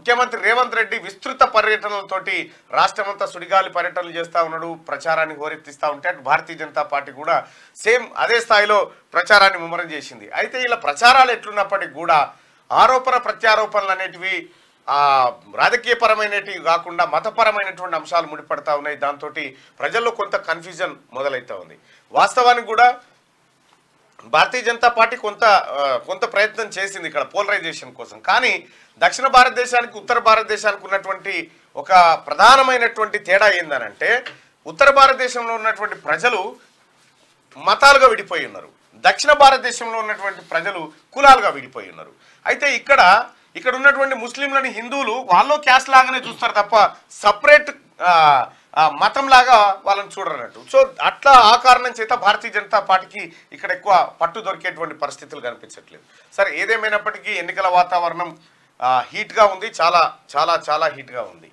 ముఖ్యమంత్రి రేవంత్ రెడ్డి విస్తృత పర్యటనలతోటి రాష్ట్రమంతా సుడిగాలి పర్యటనలు చేస్తూ ఉన్నాడు, ప్రచారాన్ని హోరెత్తిస్తూ ఉంటే అటు భారతీయ జనతా పార్టీ కూడా సేమ్ అదే స్థాయిలో ప్రచారాన్ని ముమ్మరం చేసింది. అయితే ఇలా ప్రచారాలు ఎట్లున్నప్పటికీ కూడా ఆరోపణ ప్రత్యారోపణలు అనేటివి రాజకీయపరమైనవి కాకుండా మతపరమైనటువంటి అంశాలు ముడిపడతా ఉన్నాయి. దాంతో ప్రజల్లో కొంత కన్ఫ్యూజన్ మొదలవుతూ ఉంది. వాస్తవానికి కూడా భారతీయ జనతా పార్టీ కొంత ప్రయత్నం చేసింది ఇక్కడ పోలరైజేషన్ కోసం. కానీ దక్షిణ భారతదేశానికి ఉత్తర భారతదేశానికి ఉన్నటువంటి ఒక ప్రధానమైనటువంటి తేడా ఏందనంటే ఉత్తర భారతదేశంలో ఉన్నటువంటి ప్రజలు మతాలుగా విడిపోయి ఉన్నారు, దక్షిణ భారతదేశంలో ఉన్నటువంటి ప్రజలు కులాలుగా విడిపోయి ఉన్నారు. అయితే ఇక్కడ ఉన్నటువంటి ముస్లింలని హిందువులు వాళ్ళు క్యాస్ట్ లాగానే చూస్తారు తప్ప సపరేట్ మతం లాగా వాళ్ళని చూడరన్నట్టు. సో అట్లా ఆ కారణం చేత భారతీయ జనతా పార్టీకి ఇక్కడ ఎక్కువ పట్టు దొరికేటువంటి పరిస్థితులు కనిపించట్లేదు. సరే, ఏదేమైనప్పటికీ ఎన్నికల వాతావరణం హీట్గా ఉంది, చాలా చాలా చాలా హీట్గా ఉంది.